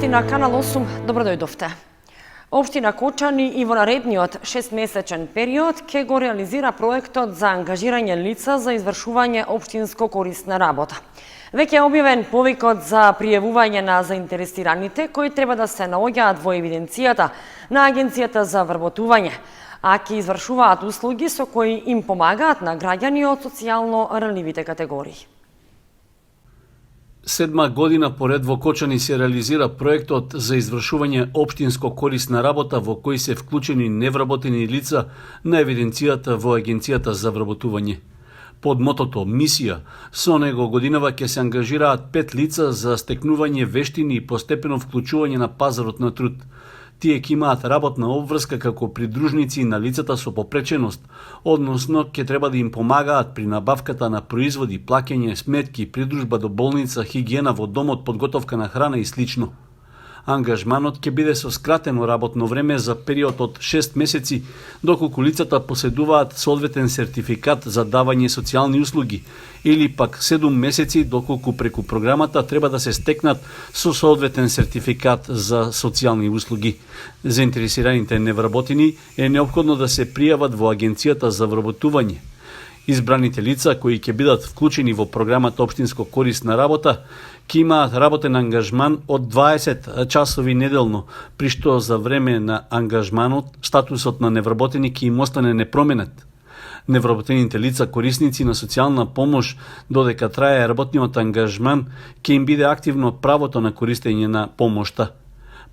гледачи на Канал 8, добро дојдовте. Општина Кочани и во наредниот 6-месечен период ќе го реализира проектот за ангажирање лица за извршување општинско корисна работа. Веќе е објавен повикот за пријавување на заинтересираните кои треба да се наоѓаат во евиденцијата на Агенцијата за вработување, а ќе извршуваат услуги со кои им помагаат на граѓани од социјално ранливите категории. Седма година поред во Кочани се реализира проектот за извршување општинско корисна работа во кој се вклучени невработени лица на евиденцијата во Агенцијата за вработување. Под мотото «Мисија», со него годинава ќе се ангажираат 5 лица за стекнување вештини и постепено вклучување на пазарот на труд. Тие ќе имаат работна обврска како придружници на лицата со попреченост, односно ќе треба да им помагаат при набавката на производи, плаќање сметки, придружба до болница, хигиена во домот, подготовка на храна и слично. Ангажманот ќе биде со скратено работно време за период од 6 месеци, доколку лицата поседуваат соодветен сертификат за давање социјални услуги, или пак 7 месеци доколку преку програмата треба да се стекнат со соодветен сертификат за социјални услуги. Заинтересираните невработени е неопходно да се пријават во Агенцијата за вработување. Избраните лица кои ќе бидат вклучени во програмата општинско корисна работа ќе имаат работен ангажман од 20 часови неделно, при што за време на ангажманот статусот на невработени ќе им остане непроменет. Невработените лица корисници на социјална помош додека трае работниот ангажман ќе им биде активно правото на користење на помошта.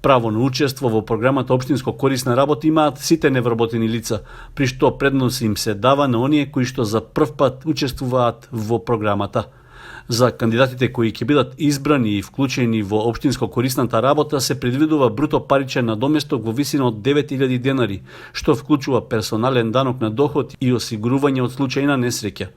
Право на учество во програмата општинско корисна работа имаат сите невработени лица, при што предност им се дава на оние кои што за прв пат учествуваат во програмата. За кандидатите кои ќе бидат избрани и вклучени во општинско корисната работа се предвидува бруто паричен надоместок во висина од 9000 денари, што вклучува персонален данок на доход и осигурување од случајна несреќа.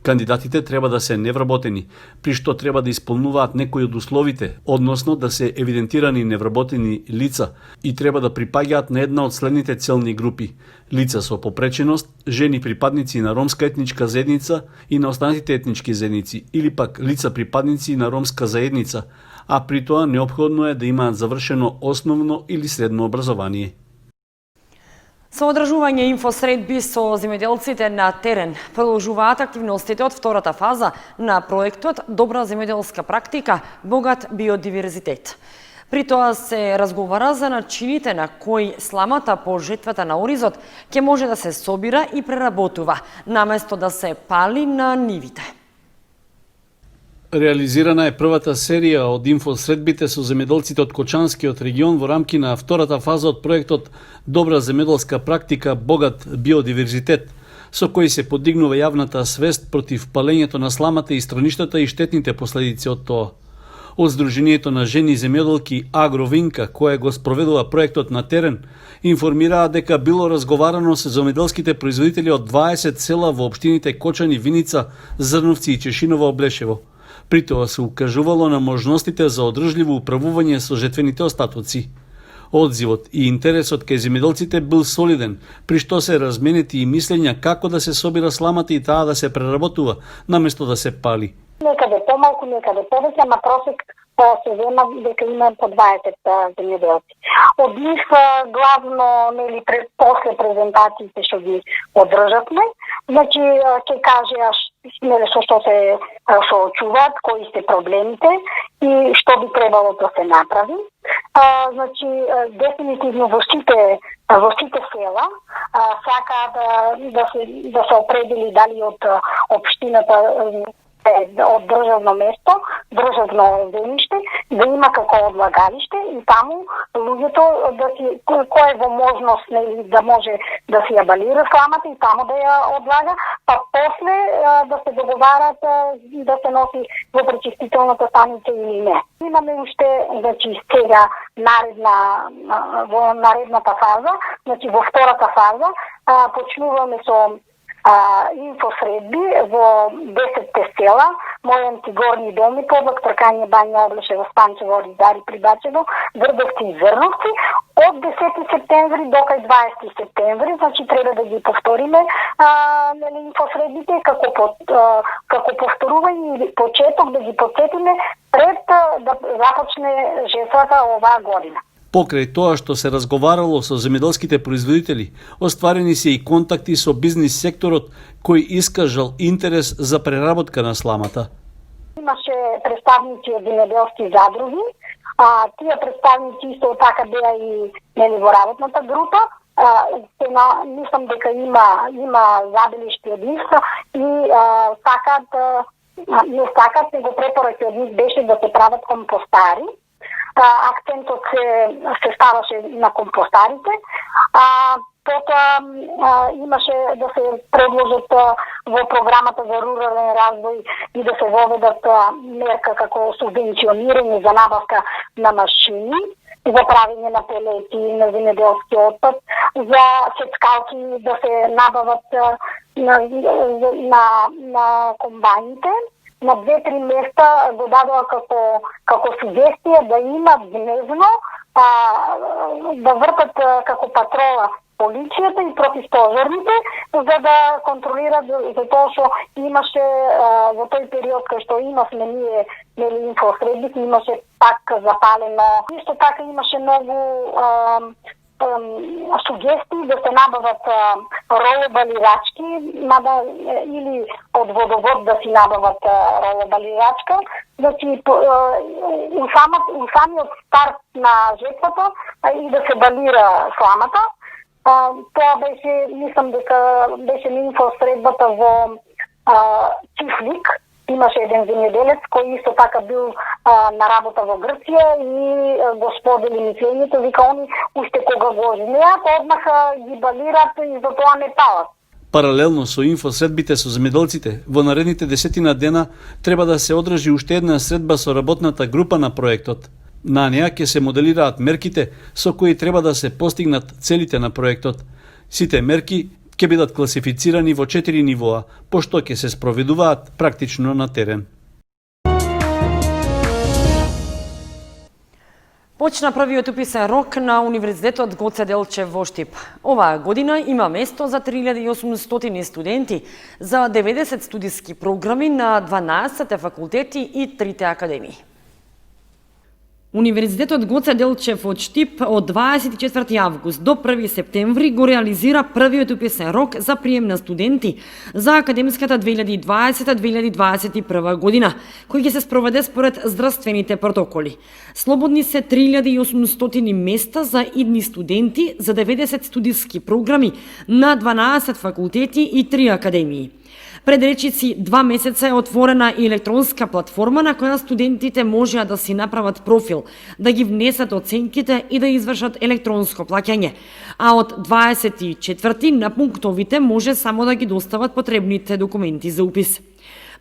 Кандидатите треба да се невработени, при што треба да исполнуваат некои од условите, односно да се евидентирани невработени лица и треба да припаѓаат на една од следните целни групи: лица со попреченост, жени припадници на ромска етничка заедница и на останатите етнички заедници, или пак лица припадници на ромска заедница, а при тоа неопходно е да имаат завршено основно или средно образование. Со одржување инфосредби со земјоделците на терен продолжуваат активностите од втората фаза на проектот Добра земјоделска практика, богат биодиверзитет. При тоа се разговара за начините на кои сламата по жетвата на оризот ќе може да се собира и преработува, наместо да се пали на нивите. Реализирана е првата серија од инфосредбите со земјоделците од Кочанскиот регион во рамки на втората фаза од проектот Добра земјоделска практика, богат биодиверзитет, со кој се подигнува јавната свест против палењето на сламата и страништата и штетните последици од тоа. Од Сдруженијето на жени земјоделки Агровинка, кое го спроведува проектот на терен, информираа дека било разговарано со земјоделските производители од 20 села во општините Кочани, Виница, Зрновци и Чешиново Облешево. При тоа се укажувало на можностите за одржливо управување со жетвените остатоци. Одзивот и интересот кај земјоделците бил солиден, при што се разменети и мислења како да се собира сламата и таа да се преработува, наместо да се пали. Некаде помалку, некаде повеќе, ама просек се зема дека има по 20 земјоделци. Од нив главно, нели, после презентациите што ги одржавме, значи ќе кажеа што се соочуваат, кои се проблемите и што би требало да се направи. Значи, дефинитивно во сите села сакаат да се определи дали од општината од државно место, државно земјиште, да има како одлагалиште и таму луѓето кој е во можност да може да си ја балира сламата и таму да ја одлага, па после да се договарат да се носи во пречистителната станица или не. Имаме уште, значи, сега во наредната фаза, значи во втората фаза, почнуваме со инфосредби во 10 села, Мојанци, Горни, Долни Подлак, Тркање, Бања, Облешево, Станчево, Ридари, Прибачево, Грдовци и Зрновци, од 10 септември до кај 20 септември, значи треба да ги повториме инфосредбите како повторување или почеток да ги подсетиме пред да започне жетвата оваа година. Покрај тоа што се разговарало со земјоделските производители, остварени се и контакти со бизнис секторот кој искажал интерес за преработка на сламата. Имаше представници од земјоделски задруги, тие представници исто така беа и во работната група. Мислам дека има забелишки од нив и не сакат, него препораки од нив беше да се прават компостари. Акцентот се ставаше на компостарите. Потоа имаше да се предложат во програмата за рурален развој и да се воведат мерка како субвенционирање за набавка на машини, за правење на пелети, на земјоделски отпад, за сецкалки да се набават на комбајните. На 2-3 места го дадоа како сугестија да имат дневно, да вртат како патрола полицијата и противпожарните, за да контролират за тоа што имаше во тој период кај што имавме ние инфосредбите, имаше пак запалено. Исто така имаше многу сугестии да се набават ролобалирачки, или од водовод да си набават ролобалирачка. Значи, у самиот старт на жетвата и да се балира сламата. Тоа беше, мислам дека беше инфосредбата во Чифлик. Имаше еден земјоделец кој исто така бил на работа во Грција и го сподели мислењето, вика они уште кога го знаат, одмах ги балират и за тоа не палат. Паралелно со инфосредбите со земјоделците, во наредните 10 дена треба да се одржи уште една средба со работната група на проектот. На неа ќе се моделираат мерките со кои треба да се постигнат целите на проектот. Сите мерки ќе бидат класифицирани во 4 нивоа, пошто ќе се спроведуваат практично на терен. Почна првиот уписен рок на Универзитетот Гоце Делчев во Штип. Оваа година има место за 3800 студенти за 90 студиски програми на 12 факултети и 3 академии. Универзитетот Гоце Делчев од Штип од 24 август до 1 септември го реализира првиот уписен рок за прием на студенти за академската 2020-2021 година, кој ќе се спроведе според здравствените протоколи. Слободни се 3800 места за идни студенти за 90 студиски програми на 12 факултети и 3 академии. Пред речици 2 месеца е отворена и електронска платформа на која студентите можеа да си направат профил, да ги внесат оценките и да извршат електронско плаќање. А од 24 на пунктовите може само да ги достават потребните документи за упис.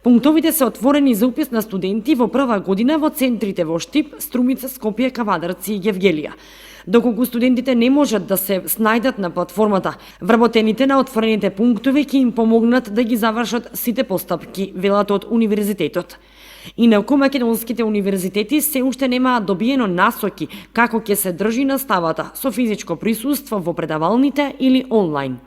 Пунктовите се отворени за упис на студенти во прва година во центрите во Штип, Струмица, Скопје, Кавадарци и Гевгелија. Доколку студентите не можат да се снајдат на платформата, вработените на отворените пунктови ќе им помогнат да ги завршат сите постапки, велат од универзитетот. Инаку македонските универзитети се уште немаат добиено насоки како ќе се држи наставата со физичко присуство во предавалните или онлайн.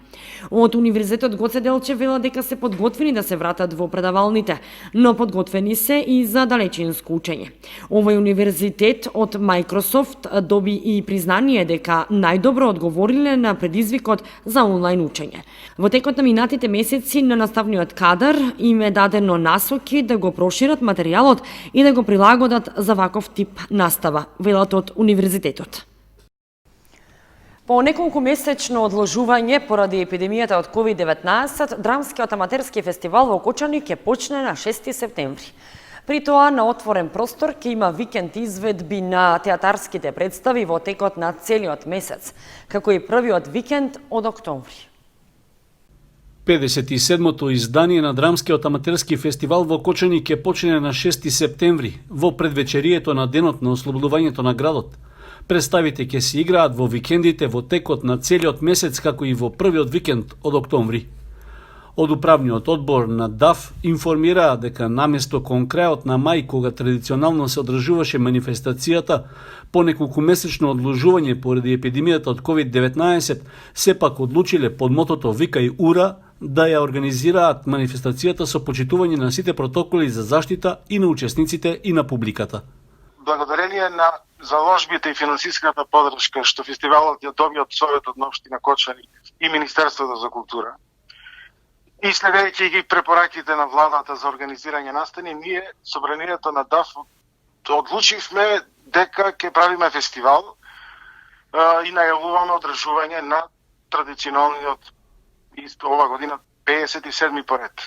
Од Универзитетот Гоце Делчев вела дека се подготвени да се вратат во предавалните, но подготвени се и за далечинско учење. Овој универзитет од Microsoft доби и признание дека најдобро одговориле на предизвикот за онлайн учење. Во текот на минатите месеци на наставниот кадар им е дадено насоки да го прошират материјалот и да го прилагодат за ваков тип настава, велат од универзитетот. По неколку месечно одложување поради епидемијата од COVID-19, Драмскиот аматерски фестивал во Кочани ќе почне на 6 септември. При тоа на отворен простор ќе има викенд изведби на театарските представи во текот на целиот месец, како и првиот викенд од октомври. 57-то издание на Драмскиот аматерски фестивал во Кочани ќе почне на 6 септември, во предвечерието на денот на ослободувањето на градот. Представите ќе се играат во викендите во текот на целиот месец, како и во првиот викенд од октомври. Од управниот одбор на ДАФ информираа дека наместо кон крајот на мај, кога традиционално се одржуваше манифестацијата, по неколкумесечно одложување поради епидемијата од COVID-19, сепак одлучиле под мотото Викај Ура да ја организираат манифестацијата со почитување на сите протоколи за заштита и на учесниците и на публиката. Благодарение на заложбите и финансиската подршка што фестивалот ја доби од Советот на општина Кочани и Министерството за култура, и следејќи ги препораките на владата за организирање настани, ние, собранието на ДАФ, одлучивме дека ќе правиме фестивал и најавуваме одржување на традиционалниот ова година 57 поред.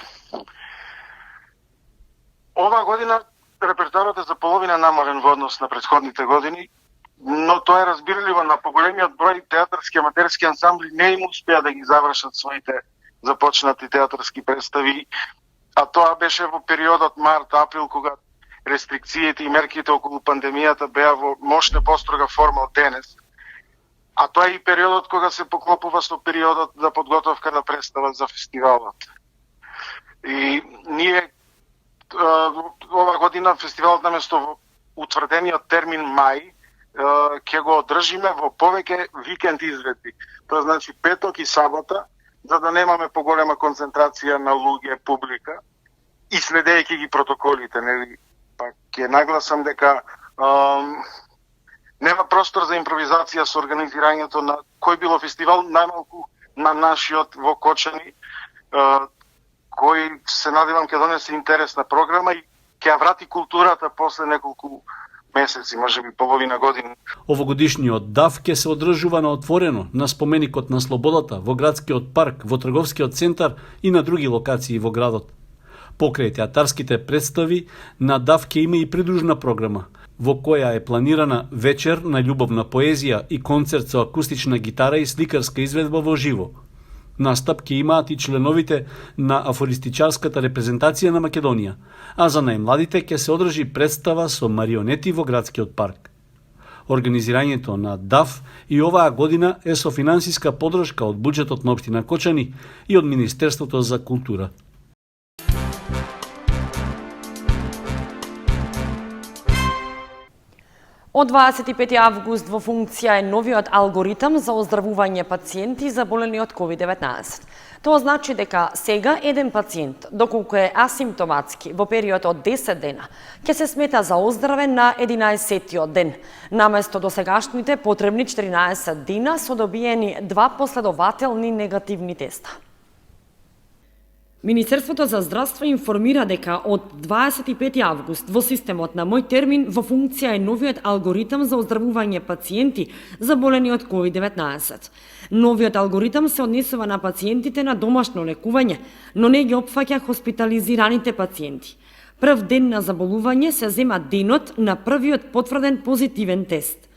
Ова година репертуарот е за половина намален во однос на претходните години, но тоа е разбирливо, на поголемиот број театарски аматерски ансамбли не им успеа да ги завршат своите започнати театарски представи, а тоа беше во периодот март-април, кога рестрикциите и мерките околу пандемијата беа во мощна построга форма од денес. А тоа е и периодот кога се поклопува со периодот за подготовка на представа за фестивалот. И ние ова година фестивалот наместо во утврдениот термин мај ќе го одржиме во повеќе викенд изведби. Тоа значи петок и сабота, за да немаме поголема концентрација на луѓе, публика, и следејќи ги протоколите, нели? Па ќе нагласам дека нема простор за импровизација со организирањето на кој било фестивал, најмалку на нашиот во Кочани, кој се надевам ќе донесе интересна програма и ќе ја врати културата после неколку месеци, можеби половина година. Овогодишниот ДАФ ќе се одржува на отворено, на споменикот на Слободата, во градскиот парк, во трговскиот центар и на други локации во градот. Покрај театарските представи, на ДАФ ќе има и придружна програма, во која е планирана вечер на љубовна поезија и концерт со акустична гитара и сликарска изведба во живо. Настап ќе имаат и членовите на афористичарската репрезентација на Македонија, а за најмладите ќе се одржи представа со марионети во градскиот парк. Организирањето на ДАФ и оваа година е со финансиска подршка од буџетот на општина Кочани и од Министерството за култура. Од 25 август во функција е новиот алгоритам за оздравување пациенти заболени од COVID-19. Тоа значи дека сега еден пациент, доколку е асимптоматски во период од 10 дена, ќе се смета за оздравен на 11-тиот ден, наместо досегашните потребни 14 дена со добиени 2 последователни негативни теста. Министерството за здравство информира дека од 25 август во системот на Мој термин во функција е новиот алгоритам за оздравување пациенти заболени од COVID-19. Новиот алгоритам се однесува на пациентите на домашно лекување, но не ги опфаќа хоспитализираните пациенти. Прв ден на заболување се зема денот на првиот потврден позитивен тест.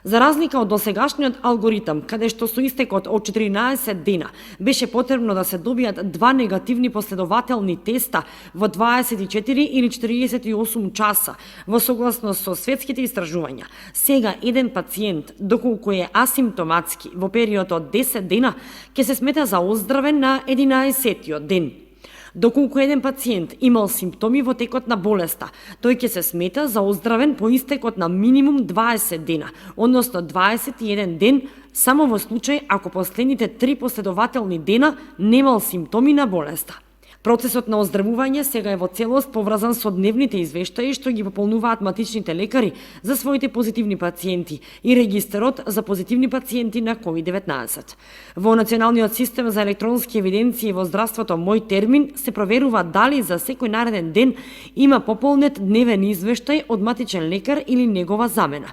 За разлика од досегашниот алгоритам, каде што со истекот од 14 дена беше потребно да се добијат 2 негативни последователни теста во 24 или 48 часа, во согласност со светските истражувања, сега еден пациент, доколку е асимптоматски во период од 10 дена, ќе се смета за оздравен на 11-тиот ден. Доколку еден пациент имал симптоми во текот на болеста, тој ќе се смета за оздравен по истекот на минимум 20 дена, односно 21 ден, само во случај ако последните 3 последователни дена немал симптоми на болеста. Процесот на оздравување сега е во целост поврзан со дневните извештаи што ги пополнуваат матичните лекари за своите позитивни пациенти и регистарот за позитивни пациенти на COVID-19. Во Националниот систем за електронски евиденции во здравството Мој термин се проверува дали за секој нареден ден има пополнет дневен извештај од матичен лекар или негова замена.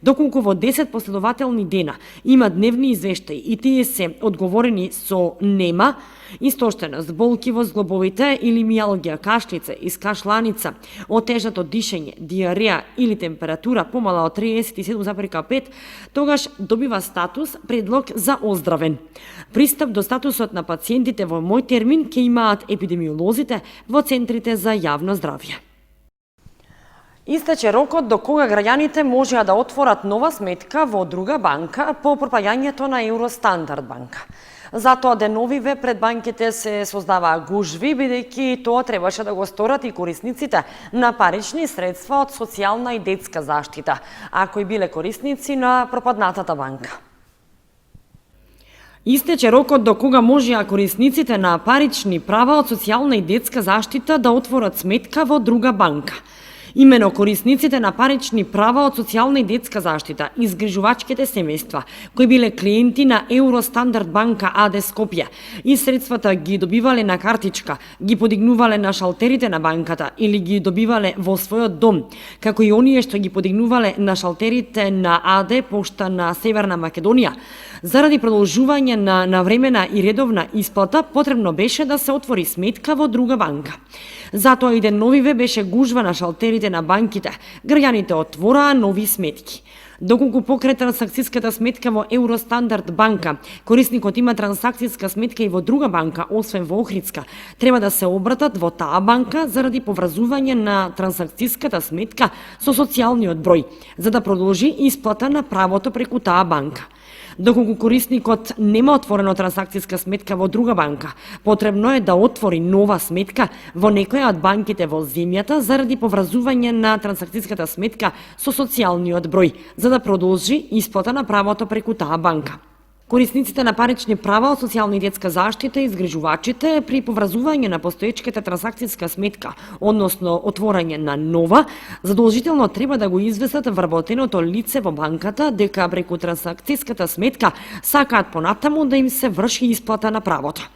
Доколку во 10 последователни дена има дневни извештаи и тие се одговорени со нема, истоштеност, болки во зглобовите или мијалгија, кашлица, искашланица, отежато дишење, диареја или температура помала од 37,5, тогаш добива статус предлог за оздравен. Пристап до статусот на пациентите во Мој термин ќе имаат епидемиолозите во центрите за јавно здравје. Истече рокот до кога граѓаните можеа да отворат нова сметка во друга банка по пропаѓањето на Евростандард банка. Затоа деновиве пред банките се создаваа гужви, бидејќи тоа требаше да го сторат и корисниците на парични средства од социјална и детска заштита, а кои биле корисници на пропаднатата банка. Истече рокот до кога можеа корисниците на парични права од социјална и детска заштита да отворат сметка во друга банка. Имено корисниците на парични права од социјална и детска заштита, изгрижувачките семејства, кои биле клиенти на Евростандард банка АД Скопје и средствата ги добивале на картичка, ги подигнувале на шалтерите на банката или ги добивале во својот дом, како и оние што ги подигнувале на шалтерите на АД Пошта на Северна Македонија. Заради продолжување на навремена и редовна исплата, потребно беше да се отвори сметка во друга банка. Затоа и деновиве беше гужва на шалтерите на банките. Граѓаните отвораа нови сметки. Доколку покрај трансакцијската сметка во Евростандард банка, корисникот има трансакцијска сметка и во друга банка, освен во Охридска, треба да се обратат во таа банка заради поврзување на трансакцијската сметка со социјалниот број, за да продолжи исплата на правото преку таа банка. Доколку корисникот нема отворено трансакцијска сметка во друга банка, потребно е да отвори нова сметка во некоја од банките во земјата заради поврзување на трансакцијската сметка со социјалниот број, за да продолжи исплата на правото преку таа банка. Корисниците на парични права од социјална и детска заштита и изгрижувачите при поврзување на постоечката трансакцијска сметка, односно отворање на нова, задолжително треба да го известат вработеното лице во банката дека преку трансакцијската сметка сакаат понатаму да им се врши исплата на правото.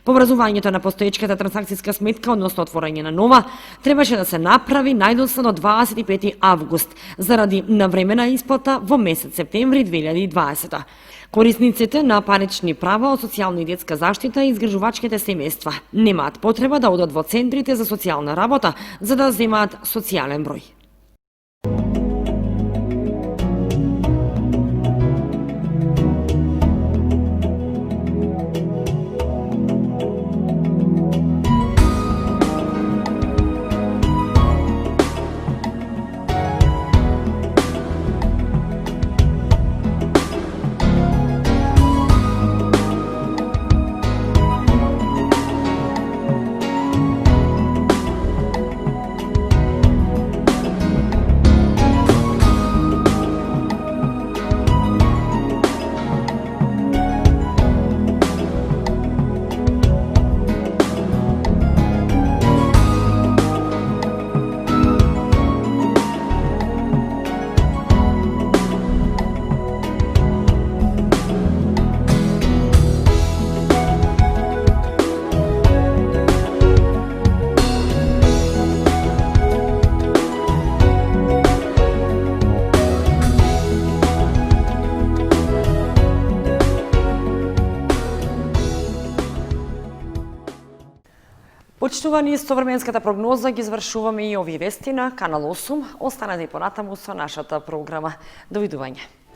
Поврзувањето на постоечката трансакцијска сметка, односно отворање на нова, требаше да се направи најдоцна до 25 август, заради навремена исплата во месец септември 2020. Корисниците на парични права од социјална и детска заштита и изгрижувачките семејства немаат потреба да одат во центрите за социјална работа за да земаат социјален број. Почитувани, современската прогноза ги извршуваме и овие вести на Канал 8. Останете и понатаму со нашата програма. Довидување.